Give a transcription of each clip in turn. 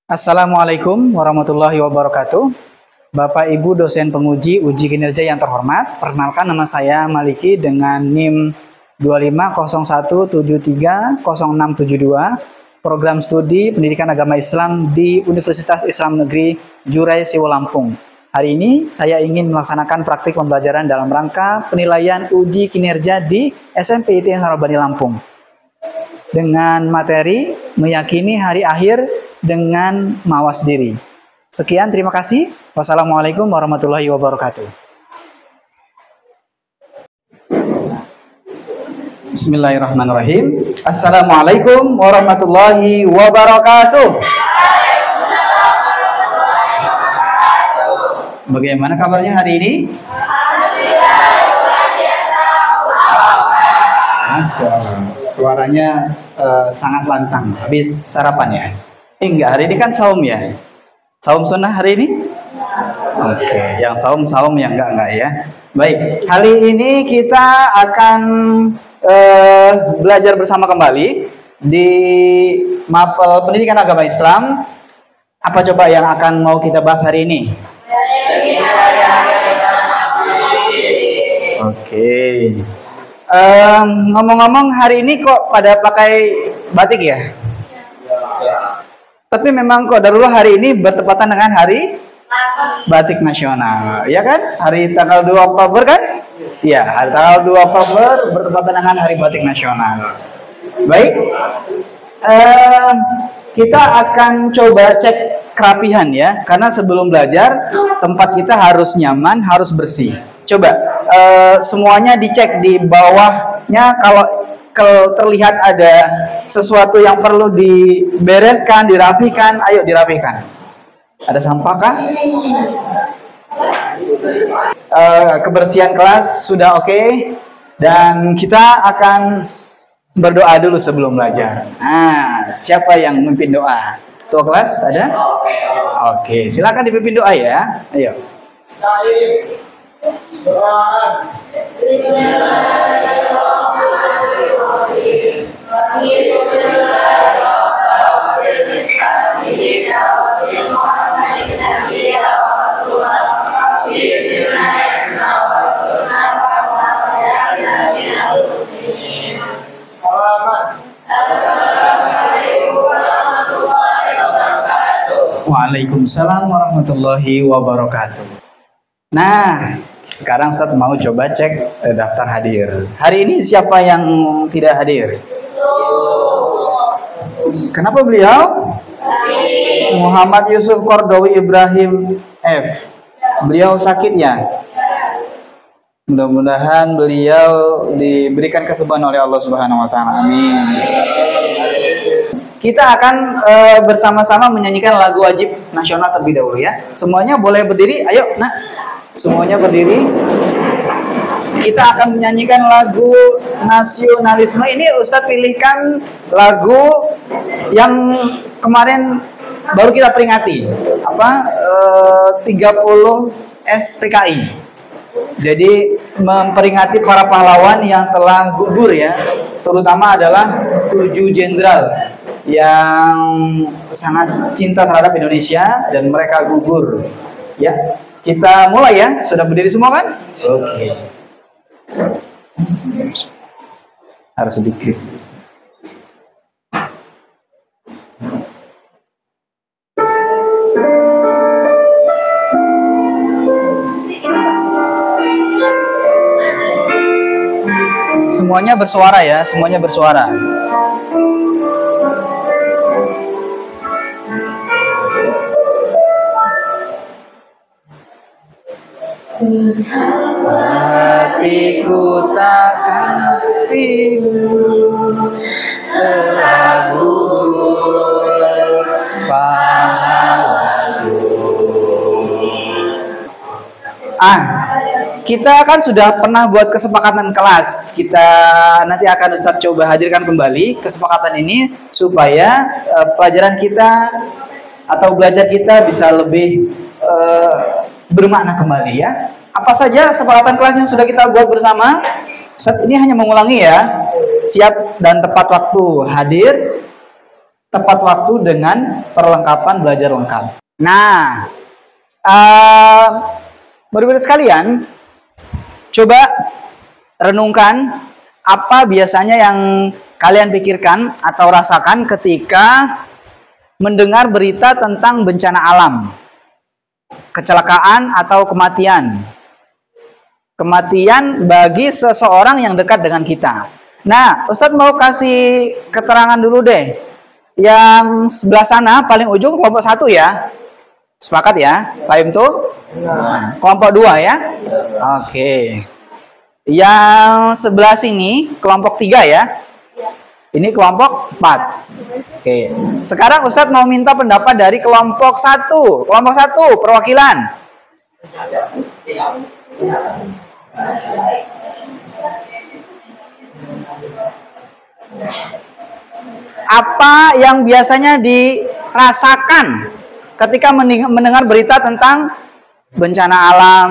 Assalamualaikum warahmatullahi wabarakatuh. Bapak Ibu dosen penguji uji kinerja yang terhormat, perkenalkan nama saya Maliki dengan NIM 2501730672, program studi Pendidikan Agama Islam di Universitas Islam Negeri Jurai Siwo Lampung. Hari ini saya ingin melaksanakan praktik pembelajaran dalam rangka penilaian uji kinerja di SMP ITN Sarobani Lampung dengan materi meyakini hari akhir dengan mawas diri. Sekian, terima kasih. Wassalamualaikum warahmatullahi wabarakatuh. Bismillahirrahmanirrahim. Assalamualaikum warahmatullahi wabarakatuh. Bagaimana kabarnya hari ini? Suaranya sangat lantang. Habis sarapan ya? Enggak, hari ini kan saum ya? Saum sunnah hari ini? Oke, yang saum yang enggak ya. Baik, hari ini kita akan belajar bersama kembali di mapel Pendidikan Agama Islam. Apa coba yang akan mau kita bahas hari ini? Oke. Ngomong-ngomong, hari ini kok pada pakai batik ya? Tapi memang kok darulah hari ini bertepatan dengan hari batik nasional, ya kan? Hari tanggal 2 Oktober kan? Ya, hari tanggal 2 Oktober bertepatan dengan hari batik nasional. Baik, kita akan coba cek kerapihan ya, karena sebelum belajar tempat kita harus nyaman, harus bersih. Coba semuanya dicek di bawahnya, kalau terlihat ada sesuatu yang perlu dibereskan, dirapikan, ayo dirapikan. Ada sampah kah? Kebersihan kelas sudah oke? Dan kita akan berdoa dulu sebelum belajar. Nah, siapa yang memimpin doa? Ketua kelas ada? Oke, silakan dipimpin doa ya. Ayo. Waalaikumsalam warahmatullahi wabarakatuh. Nah, sekarang Ustaz mau coba cek daftar hadir. Hari ini siapa yang tidak hadir? Kenapa beliau? Muhammad Yusuf Kordowi Ibrahim F. Beliau sakit ya? Mudah-mudahan beliau diberikan kesembuhan oleh Allah Subhanahu wa taala. Amin. Kita akan bersama-sama menyanyikan lagu wajib nasional terlebih dahulu ya. Semuanya boleh berdiri? Ayo, nah. Semuanya berdiri. Kita akan menyanyikan lagu nasionalisme. Ini Ustadz pilihkan lagu yang kemarin baru kita peringati. 30 SPKI. Jadi memperingati para pahlawan yang telah gugur ya. Terutama adalah 7 jenderal yang sangat cinta terhadap Indonesia dan mereka gugur. Ya, kita mulai ya. Sudah berdiri semua kan? Oke. Harus sedikit. Semuanya bersuara ya, semuanya bersuara. Hatiku takkan pilu telah gugur pahlawanku. Kita kan sudah pernah buat kesepakatan kelas. Kita nanti akan Ustadz coba hadirkan kembali kesepakatan ini supaya pelajaran kita atau belajar kita bisa lebih bermakna kembali ya. Apa saja kesepakatan kelas yang sudah kita buat bersama? Ustadz ini hanya mengulangi ya. Siap dan tepat waktu hadir, tepat waktu dengan perlengkapan belajar lengkap. Nah, murid-murid sekalian, coba renungkan apa biasanya yang kalian pikirkan atau rasakan ketika mendengar berita tentang bencana alam, kecelakaan atau kematian. Kematian bagi seseorang yang dekat dengan kita. Nah, Ustadz mau kasih keterangan dulu deh. Yang sebelah sana paling ujung kelompok 1 ya. Sepakat ya? Paham tuh? Kelompok 2 ya? Oke. Yang sebelah sini kelompok 3 ya. Ini kelompok 4. Oke. Sekarang Ustadz mau minta pendapat dari kelompok 1. Kelompok 1 perwakilan. Apa yang biasanya dirasakan ketika mendengar berita tentang bencana alam,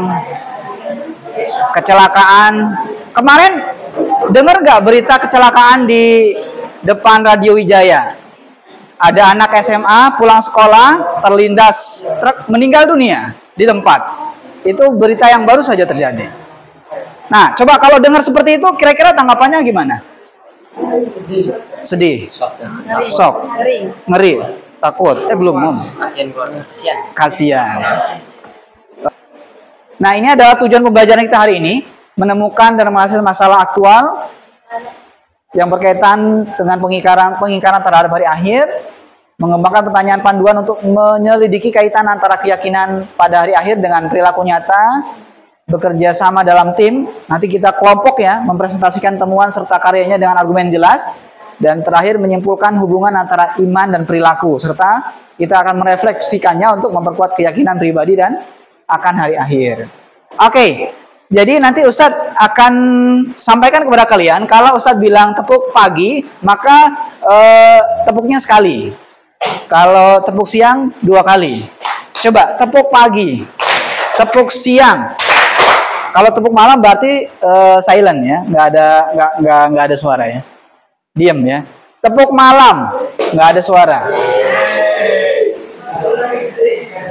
kecelakaan? Kemarin dengar nggak berita kecelakaan di depan Radio Wijaya? Ada anak SMA pulang sekolah terlindas truk meninggal dunia di tempat. Itu berita yang baru saja terjadi. Nah, coba kalau dengar seperti itu, kira-kira tanggapannya gimana? Sedih. Shock. Ngeri. Takut. Belum, Om. Kasihan. Nah, ini adalah tujuan pembelajaran kita hari ini, menemukan dan menganalisis masalah aktual yang berkaitan dengan pengingkaran terhadap hari akhir, mengembangkan pertanyaan panduan untuk menyelidiki kaitan antara keyakinan pada hari akhir dengan perilaku nyata, bekerja sama dalam tim. Nanti kita kelompok ya, mempresentasikan temuan serta karyanya dengan argumen jelas, dan terakhir menyimpulkan hubungan antara iman dan perilaku, serta kita akan merefleksikannya untuk memperkuat keyakinan pribadi dan akan hari akhir. Oke, jadi nanti Ustadz akan sampaikan kepada kalian, kalau Ustadz bilang tepuk pagi, maka tepuknya sekali. Kalau tepuk siang 2 kali. Coba tepuk pagi, tepuk siang. Kalau tepuk malam berarti silent ya, nggak ada suara ya, diam ya. Tepuk malam nggak ada suara.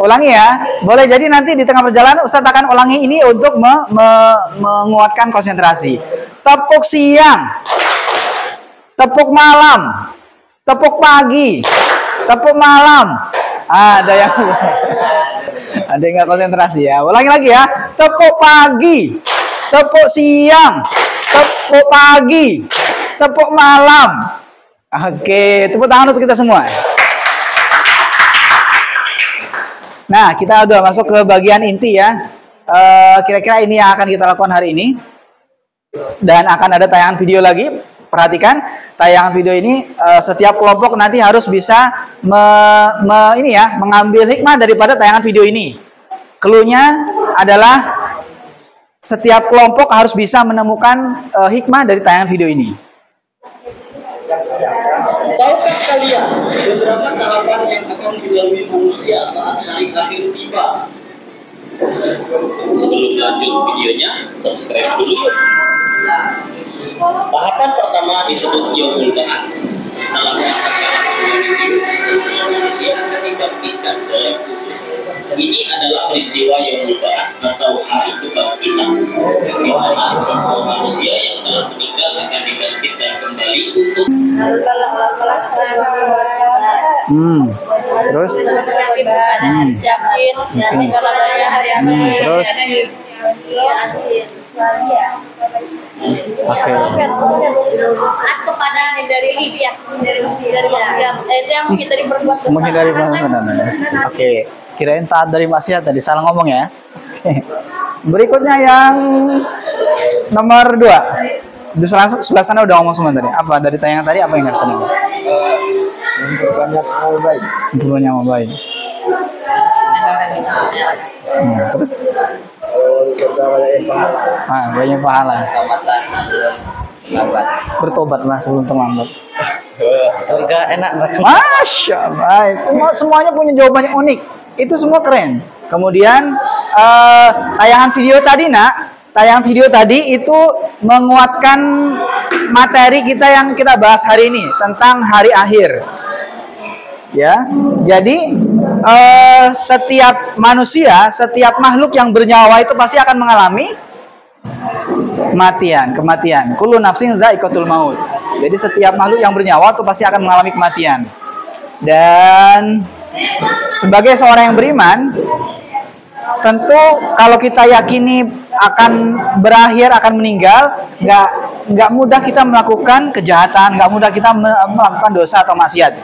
Ulangi ya, boleh. Jadi nanti di tengah perjalanan Ustadz akan ulangi ini untuk menguatkan konsentrasi. Tepuk siang, tepuk malam, tepuk pagi, tepuk malam. Ada yang nggak konsentrasi ya. Ulangi lagi ya. Tepuk pagi, tepuk siang, tepuk pagi, tepuk malam. Oke, tepuk tangan untuk kita semua. Nah, kita udah masuk ke bagian inti ya. Kira-kira ini yang akan kita lakukan hari ini. Dan akan ada tayangan video lagi. Perhatikan, tayangan video ini setiap kelompok nanti harus bisa mengambil hikmah daripada tayangan video ini. Cluenya adalah setiap kelompok harus bisa menemukan hikmah dari tayangan video ini. Tahukah kalian beberapa tahapan yang akan dilalui manusia saat hari akhir tiba? Sebelum lanjut videonya, subscribe dulu. Tahapan pertama disebut Yaumul Ba'ats. Dalam manusia dibangkitkan oleh ini adalah peristiwa Yaumul Ba'ats atau hari kebangkitan, di mana semua manusia yang telah meninggal akan dibangkitkan kembali untuk Terus menghindari perbuatan. Oke, kirain taat dari maksiat tadi, salah ngomong ya. Oke. Berikutnya yang nomor 2. Di sebelah sana udah ngomong semua tadi. Apa dari tayangan tadi, apa yang harus ngomong? Memperbanyak amal baik. Memperbanyak amal baik. Terus? Banyak pahala. Bertobatlah sebelum terlambat. surga enak. Masya Allah. Semuanya punya jawaban yang unik. Itu semua keren. Kemudian tayangan video tadi tayangan video tadi itu menguatkan materi kita yang kita bahas hari ini tentang hari akhir. Ya, jadi setiap manusia, setiap makhluk yang bernyawa itu pasti akan mengalami kematian. Kullu nafsin dha'iqatul maut. Jadi setiap makhluk yang bernyawa itu pasti akan mengalami kematian. Dan sebagai seorang yang beriman, tentu kalau kita yakini akan berakhir, akan meninggal, nggak mudah kita melakukan kejahatan, nggak mudah kita melakukan dosa atau maksiat.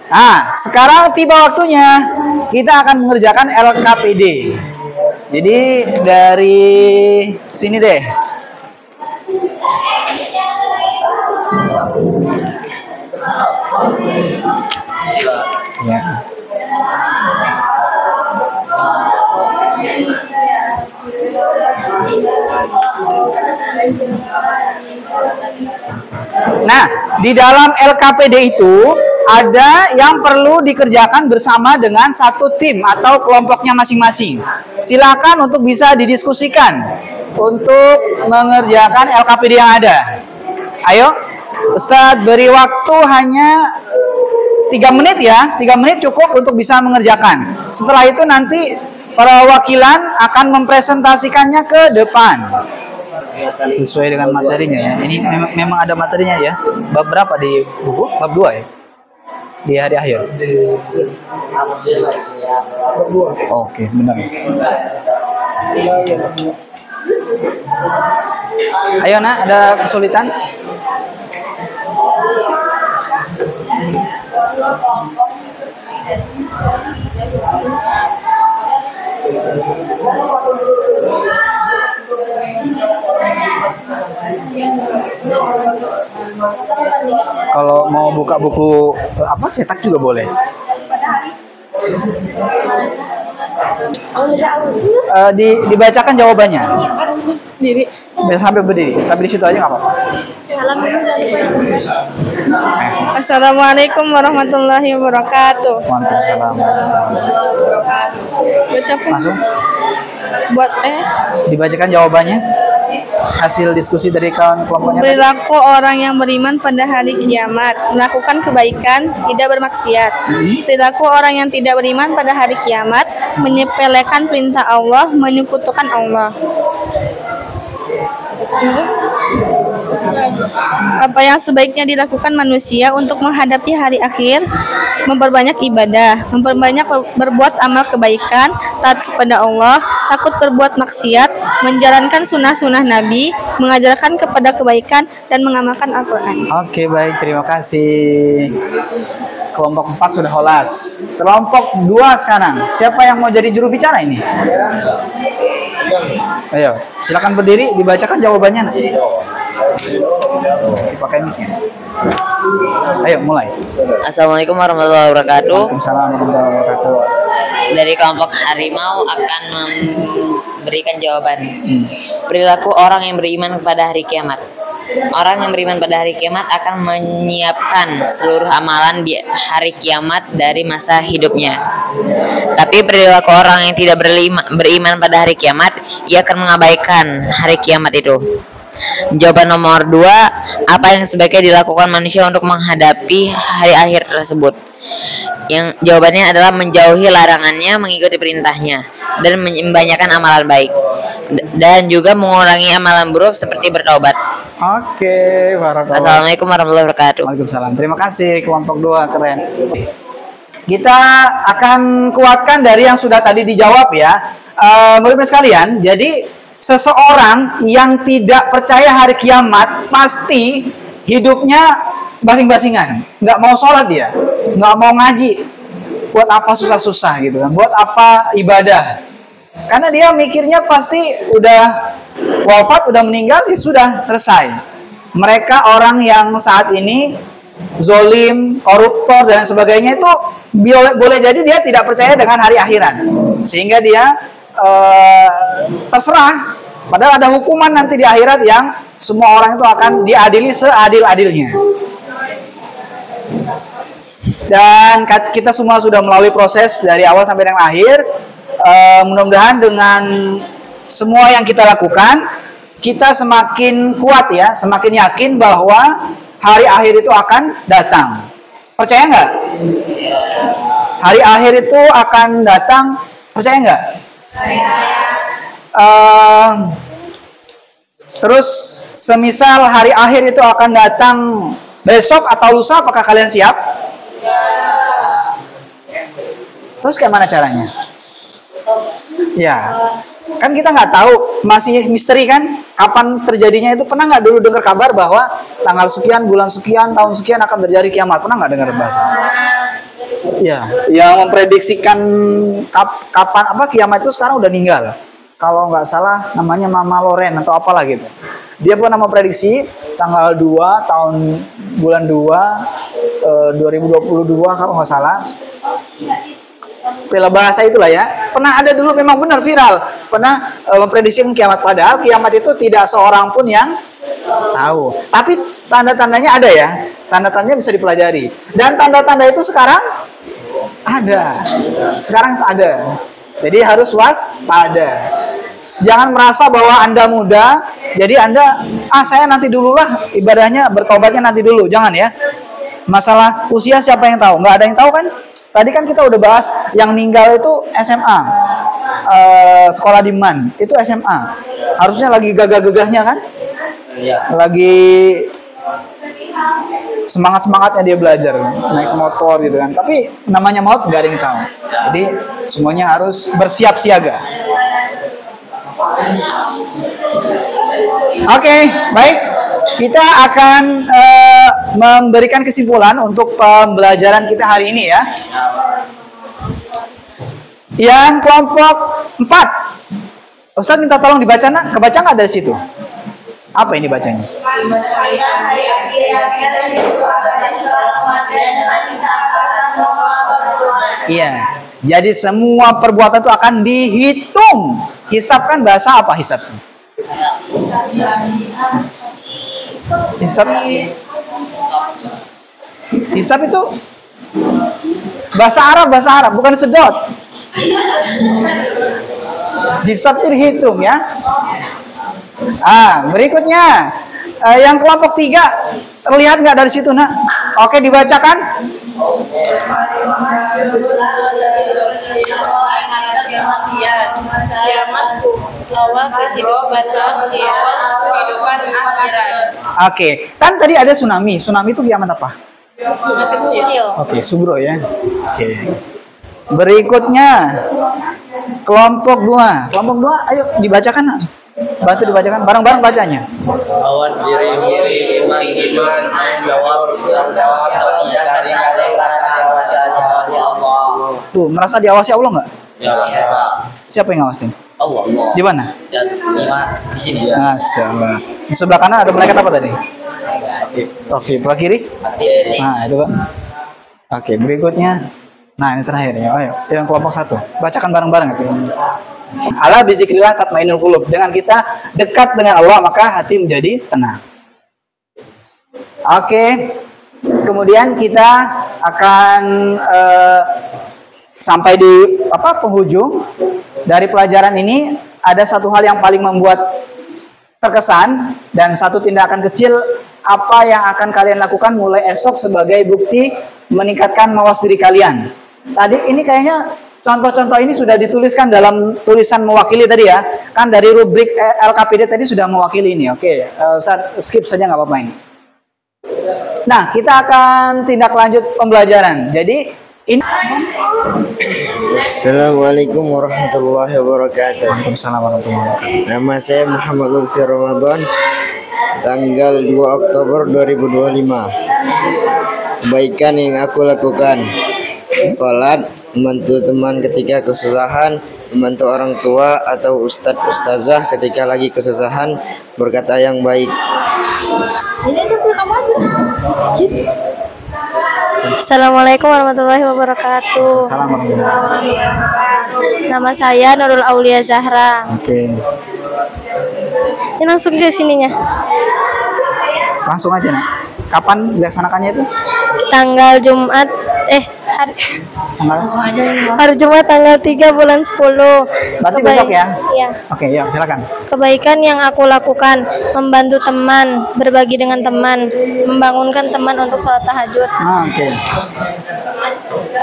Nah, sekarang tiba waktunya kita akan mengerjakan LKPD. Jadi dari sini deh. Ya. Nah, di dalam LKPD itu ada yang perlu dikerjakan bersama dengan satu tim atau kelompoknya masing-masing. Silakan untuk bisa didiskusikan untuk mengerjakan LKPD yang ada. Ayo, Ustadz beri waktu hanya 3 menit ya. 3 menit cukup untuk bisa mengerjakan. Setelah itu nanti perwakilan akan mempresentasikannya ke depan. Sesuai dengan materinya ya. Ini memang ada materinya ya. Bab berapa di buku? Bab 2 ya? Di hari akhir. Oke, benar. Ayo nak, ada kesulitan? Kalau mau buka buku apa cetak juga boleh. Dibacakan jawabannya. Sampai berdiri. Tapi di situ aja nggak apa-apa. Assalamualaikum warahmatullahi wabarakatuh. Waalaikumsalam. Baca pun. Langsung Buat dibacakan jawabannya. Hasil diskusi dari kawan kelompoknya. Perilaku orang yang beriman pada hari kiamat, melakukan kebaikan, tidak bermaksiat. Perilaku orang yang tidak beriman pada hari kiamat, menyepelekan perintah Allah, menyekutukan Allah. Apa yang sebaiknya dilakukan manusia untuk menghadapi hari akhir? Memperbanyak ibadah, memperbanyak berbuat amal kebaikan, taat kepada Allah, takut berbuat maksiat, menjalankan sunnah-sunnah Nabi, mengajarkan kepada kebaikan, dan mengamalkan Al-Quran. Oke, baik, terima kasih. Kelompok 4 sudah holas. Kelompok 2 sekarang. Siapa yang mau jadi juru bicara ini? Ayo, silakan berdiri, dibacakan jawabannya. Pakai mic-nya. Ayo, mulai. Assalamualaikum warahmatullahi wabarakatuh. Waalaikumsalam warahmatullahi wabarakatuh. Dari kelompok harimau akan memberikan jawaban. Perilaku orang yang beriman kepada hari kiamat. Orang yang beriman pada hari kiamat akan menyiapkan seluruh amalan di hari kiamat dari masa hidupnya. Tapi perilaku orang yang tidak beriman pada hari kiamat, ia akan mengabaikan hari kiamat itu. Jawaban nomor 2, apa yang sebaiknya dilakukan manusia untuk menghadapi hari akhir tersebut? Yang jawabannya adalah menjauhi larangannya, mengikuti perintahnya, dan membanyakan amalan baik, dan juga mengurangi amalan buruk seperti bertaubat. Oke, barakallah. Assalamualaikum warahmatullahi wabarakatuh. Waalaikumsalam. Terima kasih kelompok 2, keren. Kita akan kuatkan dari yang sudah tadi dijawab ya. Murid-murid sekalian, jadi seseorang yang tidak percaya hari kiamat pasti hidupnya basing-basingan, nggak mau sholat dia, nggak mau ngaji, buat apa susah-susah gitu kan, buat apa ibadah, karena dia mikirnya pasti udah wafat, udah meninggal, ya sudah selesai. Mereka orang yang saat ini zolim, koruptor dan sebagainya itu boleh jadi dia tidak percaya dengan hari akhirat, sehingga dia terserah. Padahal ada hukuman nanti di akhirat yang semua orang itu akan diadili seadil-adilnya. Dan kita semua sudah melalui proses dari awal sampai dengan akhir. Mudah-mudahan dengan semua yang kita lakukan, kita semakin kuat ya, semakin yakin bahwa hari akhir itu akan datang. Percaya nggak? Hari akhir itu akan datang. Percaya nggak? Terus semisal hari akhir itu akan datang besok atau lusa, apakah kalian siap? Terus kayak mana caranya? Ya, kan kita nggak tahu, masih misteri kan, kapan terjadinya itu. Pernah nggak dulu dengar kabar bahwa tanggal sekian, bulan sekian, tahun sekian akan terjadi kiamat? Pernah nggak dengar bahasa? Ya, yang memprediksikan kapan kiamat itu sekarang udah meninggal. Kalau nggak salah namanya Mama Loren atau apalah gitu. Dia pernah memprediksi tanggal 2 tahun bulan 2 2022 kalau nggak salah. Bila bahasa itulah ya. Pernah ada dulu, memang benar viral. Pernah memprediksi kiamat, padahal kiamat itu tidak seorang pun yang tahu. Tapi tanda-tandanya ada ya. Tanda-tandanya bisa dipelajari. Dan tanda-tanda itu sekarang ada. Sekarang ada. Jadi harus waspada. Jangan merasa bahwa Anda muda, jadi Anda, saya nanti dululah ibadahnya, bertobatnya nanti dulu. Jangan ya. Masalah usia siapa yang tahu? Nggak ada yang tahu kan? Tadi kan kita udah bahas yang meninggal itu SMA. Sekolah di MAN, itu SMA. Harusnya lagi gagah-gagahnya kan? Lagi semangat-semangatnya dia belajar, naik motor gitu kan. Tapi namanya maut nggak ada yang tahu. Jadi semuanya harus bersiap siaga. Oke, baik. Kita akan memberikan kesimpulan untuk pembelajaran kita hari ini ya. Yang kelompok 4. Ustaz minta tolong dibaca, nak. Kebaca nggak dari situ? Apa ini bacanya? Iya. Jadi semua perbuatan itu akan dihitung. Hisab kan bahasa apa hisab? Hisab itu bahasa Arab, bukan sedot. Hisab itu dihitung ya. Berikutnya yang kelompok 3, terlihat nggak dari situ, nak? Oke, dibacakan. Kiamat awal kehidupan akhirat. Oke, kan tadi ada tsunami. Tsunami itu kiamat apa? Kiamat kecil. Oke, subro ya. Oke. Berikutnya kelompok 2. Kelompok 2, ayo dibacakan, nak. Bantu dibacakan bareng-bareng bacanya. Awas diri iman jawab Tuh, merasa diawasi Allah nggak? ya Siapa yang ngawasin? Allah. Di mana? Dan di sini. Masyaallah. Di sebelah kanan ada malaikat apa tadi? Oke, sebelah kiri? Nah, itu Pak. Oke, berikutnya. Nah, ini terakhir ya. Ayo, yang kelompok 1. Bacakan bareng-bareng itu. Ala bizikrillah tatmainul qulub. Dengan kita dekat dengan Allah, maka hati menjadi tenang. Oke. Kemudian kita akan sampai di penghujung dari pelajaran ini. Ada satu hal yang paling membuat terkesan dan satu tindakan kecil apa yang akan kalian lakukan mulai esok sebagai bukti meningkatkan mawas diri kalian. Tadi ini kayaknya contoh-contoh ini sudah dituliskan dalam tulisan mewakili tadi ya. Kan dari rubrik LKPD tadi sudah mewakili ini. Oke, Ustaz skip saja nggak apa-apa ini. Nah, kita akan tindak lanjut pembelajaran. Jadi ini. Assalamualaikum warahmatullahi wabarakatuh. Waalaikumsalam warahmatullahi wabarakatuh. Nama saya Muhammad Lutfi Ramadan. Tanggal 2 Oktober 2025. Kebaikan yang aku lakukan: sholat, membantu teman ketika kesusahan, membantu orang tua atau ustadz ustazah ketika lagi kesusahan, berkata yang baik. Assalamualaikum warahmatullahi wabarakatuh. Salam warahmatullahi wabarakatuh. Nama saya Nurul Aulia Zahra. Oke. Ini langsung ke sininya. Langsung aja, nak. Kapan dilaksanakannya itu? Tanggal Jumat Hari, Tanggal- hari Jumat tanggal 3 bulan 10. Berarti besok ya? Iya. Oke, ya silakan. Kebaikan yang aku lakukan, membantu teman, berbagi dengan teman, membangunkan teman untuk sholat tahajud. Oke.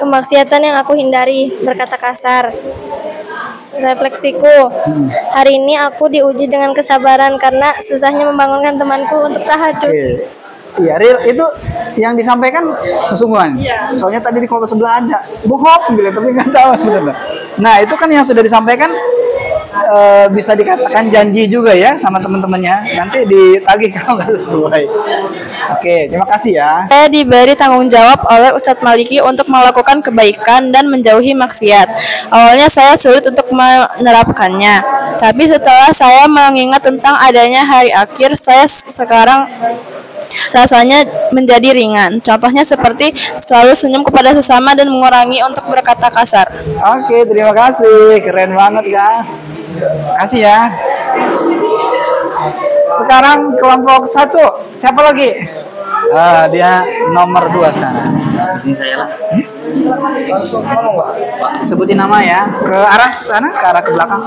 Kemaksiatan yang aku hindari, berkata kasar. Refleksiku, hari ini aku diuji dengan kesabaran karena susahnya membangunkan temanku untuk tahajud. Oke. Iya, real itu yang disampaikan sesungguhan. Soalnya tadi di kelompok sebelah ada bohong bilang tapi nggak tahu benar. Nah itu kan yang sudah disampaikan bisa dikatakan janji juga ya sama teman-temannya. Nanti ditagih kalau nggak sesuai. Oke, terima kasih ya. Saya diberi tanggung jawab oleh Ustadz Maliki untuk melakukan kebaikan dan menjauhi maksiat. Awalnya saya sulit untuk menerapkannya, tapi setelah saya mengingat tentang adanya hari akhir, saya sekarang rasanya menjadi ringan. Contohnya seperti selalu senyum kepada sesama dan mengurangi untuk berkata kasar. Oke, terima kasih. Keren banget ya. Kasih ya. Sekarang kelompok 1. Siapa lagi? Dia nomor 2 sekarang. Di sini saya lah. Sebutin nama ya. Ke arah sana, ke arah ke belakang.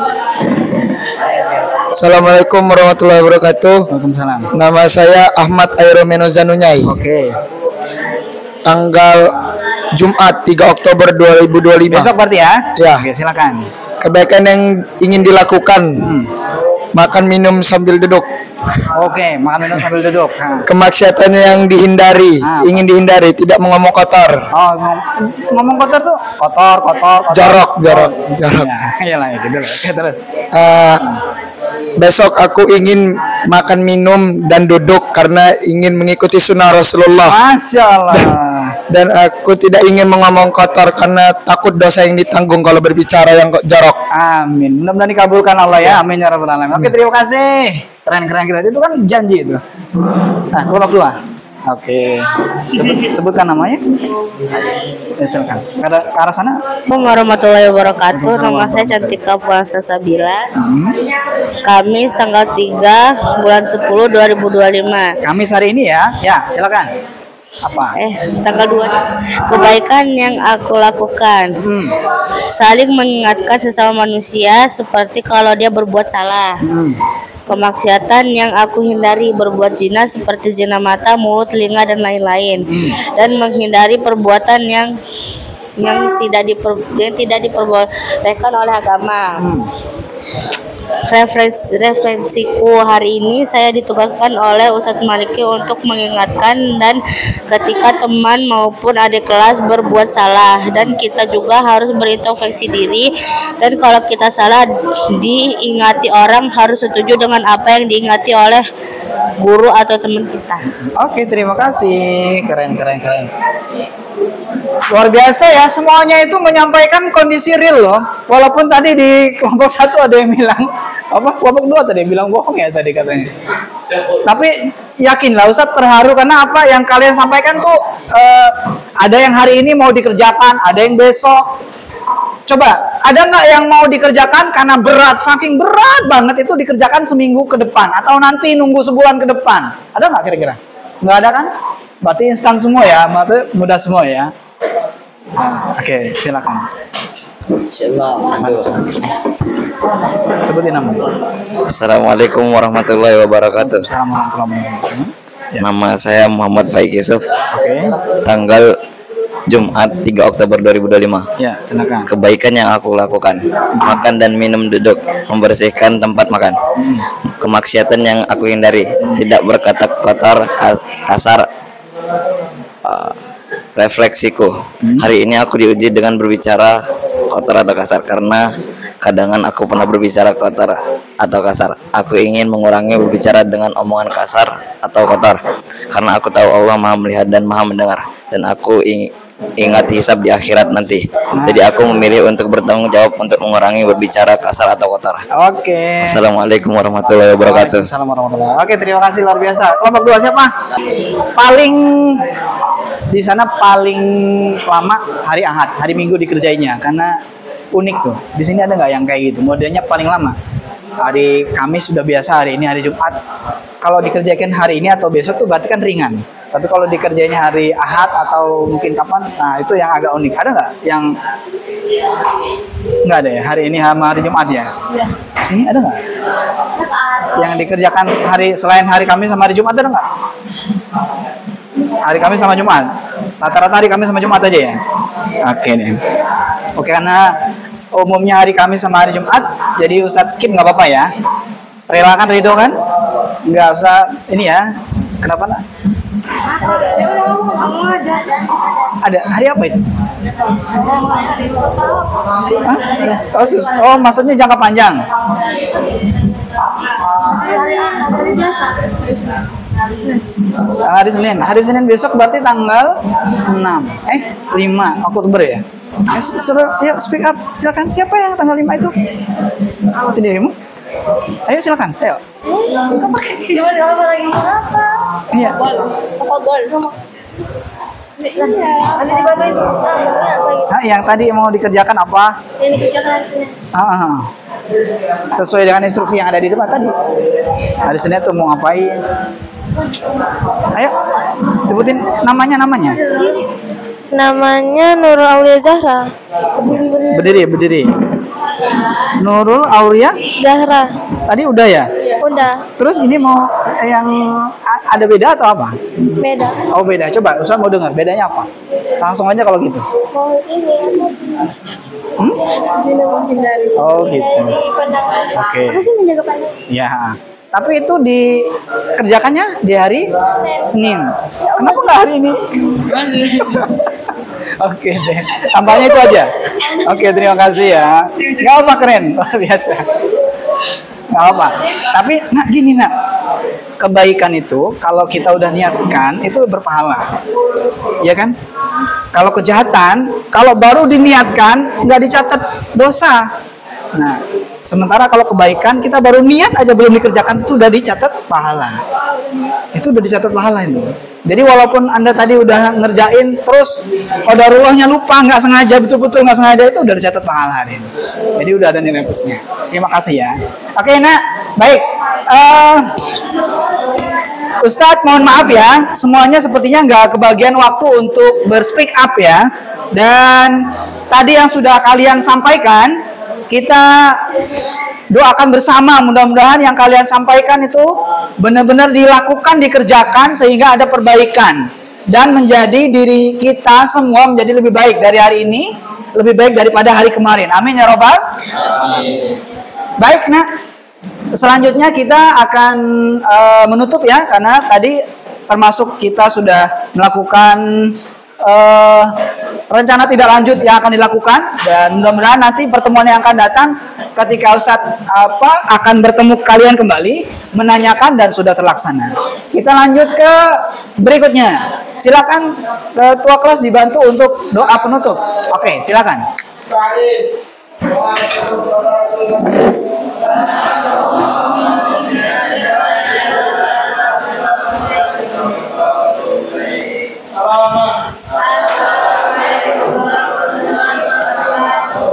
Assalamualaikum warahmatullahi wabarakatuh. Waalaikumsalam. Nama saya Ahmad Airomeno Zanunyai. Oke. Tanggal Jumat 3 Oktober 2025. Besok berarti ya? Ya. Oke, silakan. Kebaikan yang ingin dilakukan, makan minum sambil duduk. Oke, makan minum sambil duduk. Nah. Kemaksiatan yang dihindari, ingin dihindari, tidak mengomong kotor. Oh, ngomong kotor tuh kotor. Jorok. Ya, iyalah itu dulu. Oke, terus. Besok aku ingin makan minum dan duduk karena ingin mengikuti sunnah Rasulullah. Masya Allah. Dan aku tidak ingin mengomong kotor karena takut dosa yang ditanggung kalau berbicara yang jorok. Amin. Mudah-mudahan dikabulkan Allah ya. Amin ya rabbal alamin. Oke, terima kasih. Keren. Itu kan janji itu. Nah, kelompok 2. Oke. Sebutkan namanya. Ya, silakan. Ke arah sana. Assalamualaikum warahmatullahi wabarakatuh. Nama saya Cantika Puasa Sabila. Kamis tanggal 3 bulan 10 2025. Kamis hari ini ya. Ya, silakan. Apa? Tanggal 2. Kebaikan yang aku lakukan, saling mengingatkan sesama manusia seperti kalau dia berbuat salah. Kemaksiatan yang aku hindari, berbuat zina seperti zina mata, mulut, telinga dan lain-lain, dan menghindari perbuatan yang tidak diperbolehkan oleh agama. Referensiku hari ini saya ditugaskan oleh Ustadz Maliki untuk mengingatkan dan ketika teman maupun adik kelas berbuat salah, dan kita juga harus berintrospeksi diri, dan kalau kita salah diingati orang harus setuju dengan apa yang diingati oleh guru atau teman kita. Oke, terima kasih. Keren. Luar biasa ya, semuanya itu menyampaikan kondisi real loh. Walaupun tadi di kelompok 1 ada yang bilang kelompok 2 tadi yang bilang bohong ya tadi katanya. Tapi yakinlah Ustadz terharu karena apa yang kalian sampaikan tuh ada yang hari ini mau dikerjakan, ada yang besok. Coba, ada nggak yang mau dikerjakan karena berat, saking berat banget itu dikerjakan seminggu ke depan atau nanti nunggu sebulan ke depan? Ada nggak kira-kira? Nggak ada kan? Berarti instan semua ya, maksudnya mudah semua ya. Oke, silakan. Sebutin namanya. Assalamualaikum warahmatullahi wabarakatuh. Assalamualaikum warahmatullahi wabarakatuh. Nama saya Muhammad Faik Yusuf. Oke. Tanggal Jumat 3 Oktober 2025. Ya, silakan. Kebaikan yang aku lakukan, makan dan minum duduk, membersihkan tempat makan. Kemaksiatan yang aku hindari, tidak berkata kotor, kasar. Refleksiku, hari ini aku diuji dengan berbicara kotor atau kasar karena kadangan aku pernah berbicara kotor atau kasar. Aku ingin mengurangi berbicara dengan omongan kasar atau kotor karena aku tahu Allah Maha melihat dan Maha mendengar, dan aku ingat hisab di akhirat nanti. Jadi aku memilih untuk bertanggung jawab untuk mengurangi berbicara kasar atau kotor. Oke. Assalamualaikum warahmatullahi wabarakatuh. Waalaikumsalam warahmatullahi wabarakatuh. Oke, terima kasih luar biasa. Kelompok 2 siapa? Paling di sana paling lama hari Ahad, hari Minggu dikerjainya karena unik tuh. Di sini ada nggak yang kayak gitu? Modelnya paling lama. Hari Kamis sudah biasa, hari ini hari Jumat. Kalau dikerjakan hari ini atau besok tuh berarti kan ringan. Tapi kalau dikerjainnya hari Ahad atau mungkin kapan, nah itu yang agak unik. Ada nggak yang nggak ada ya? Hari ini sama hari Jumat ya? Di sini ada nggak? Yang dikerjakan hari selain hari Kamis sama hari Jumat ada nggak? Hari Kamis sama Jumat. Rata-rata hari Kamis sama Jumat aja ya? Oke nih. Oke, karena umumnya hari Kamis sama hari Jumat, jadi Ustadz skip nggak apa-apa ya. Relakan Ridho kan? Nggak usah ini ya. Kenapa nak? Ada hari apa itu? Hah? Oh, maksudnya jangka panjang. Hari Senin. Hari Senin besok berarti tanggal 6. 5 Oktober ya? Ayo speak up. Silakan. Siapa yang tanggal 5 itu? Sendirimu? Ayo silakan. Ayo. Cuma apa lagi? Iya. Gol. Nanti dibantuin. Nah, yang tadi mau dikerjakan apa? Yang dikerjakan hari Senin. Sesuai dengan instruksi yang ada di depan tadi. Hari Senin tuh mau ngapain? Ayo, sebutin namanya. Namanya Nurul Aulia Zahra. Berdiri. Nurul Aulia Zahra. tadi udah ya? Udah. Terus ini mau yang ada beda atau apa? Beda. Oh beda, coba Ustaz mau dengar bedanya apa? Langsung aja kalau gitu. Mau ini Zina menghindari. Oh gitu. Oke. Apa sih menjaga pandangan? Ya. Tapi itu dikerjakannya di hari Senin. Kenapa nggak hari ini? Oke deh. Tampaknya itu aja. Oke, terima kasih ya. Nggak apa keren, luar biasa. Nggak apa. Tapi gini nak, kebaikan itu kalau kita udah niatkan itu berpahala, ya kan? Kalau kejahatan, kalau baru diniatkan nggak dicatat dosa. Nah, sementara kalau kebaikan kita baru niat aja belum dikerjakan itu udah dicatat pahala. Itu udah dicatat pahala itu. Jadi walaupun Anda tadi udah ngerjain terus qadarullahnya lupa nggak sengaja betul-betul nggak sengaja itu udah dicatat pahala hari ini. Jadi udah ada nilai plusnya. Terima kasih ya. Oke, nak. Baik. Ustadz mohon maaf ya, semuanya sepertinya nggak kebagian waktu untuk berspeak up ya. Dan tadi yang sudah kalian sampaikan kita doakan bersama mudah-mudahan yang kalian sampaikan itu benar-benar dilakukan, dikerjakan sehingga ada perbaikan dan menjadi diri kita semua menjadi lebih baik dari hari ini, lebih baik daripada hari kemarin. Amin ya robbal. Baik, nah selanjutnya kita akan menutup ya, karena tadi termasuk kita sudah melakukan rencana tidak lanjut yang akan dilakukan, dan mudah-mudahan nanti pertemuan yang akan datang ketika Ustadz akan bertemu kalian kembali menanyakan dan sudah terlaksana. Kita lanjut ke berikutnya. Silakan ketua kelas dibantu untuk doa penutup. Oke, silakan.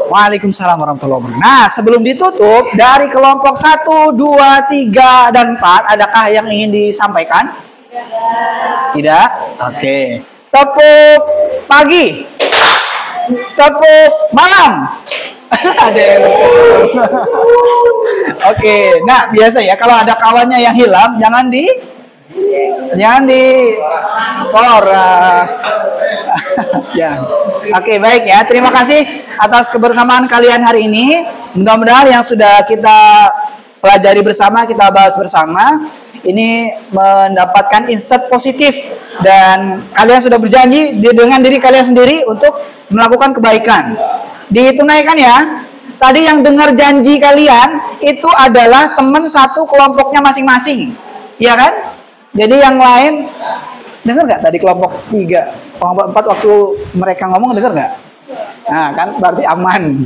Waalaikumsalam warahmatullahi wabarakatuh. Nah, sebelum ditutup, dari kelompok 1, 2, 3, dan 4, adakah yang ingin disampaikan? Tidak? Oke. Tepuk pagi. Tepuk malam. Ada yang Oke. Nah, biasa ya, kalau ada kawannya yang hilang, jangan di suara. Ya. Oke, baik ya. Terima kasih atas kebersamaan kalian hari ini. Mudah-mudahan yang sudah kita pelajari bersama, kita bahas bersama, ini mendapatkan insight positif dan kalian sudah berjanji dengan diri kalian sendiri untuk melakukan kebaikan. Ditunaikan ya. Tadi yang dengar janji kalian itu adalah teman satu kelompoknya masing-masing. Iya kan? Jadi yang lain dengar nggak tadi kelompok 3, kelompok 4 waktu mereka ngomong dengar nggak? Nah kan berarti aman.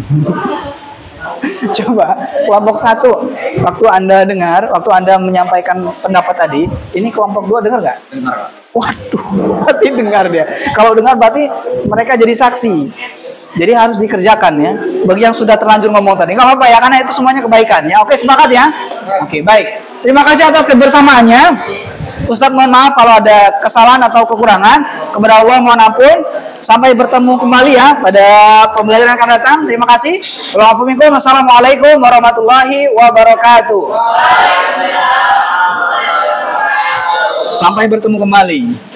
Coba kelompok 1 waktu Anda dengar, waktu Anda menyampaikan pendapat tadi, ini kelompok 2 dengar nggak? Dengar. Waduh, berarti dengar dia. Kalau dengar berarti mereka jadi saksi. Jadi harus dikerjakan ya. Bagi yang sudah terlanjur ngomong tadi, nggak apa-apa ya, karena itu semuanya kebaikan ya. Oke, sepakat ya. Oke, baik. Terima kasih atas kebersamaannya. Ustadz mohon maaf kalau ada kesalahan atau kekurangan. Kepada Allah mohon ampun. Sampai bertemu kembali ya pada pembelajaran akan datang. Terima kasih. Wassalamualaikum warahmatullahi wabarakatuh. Sampai bertemu kembali.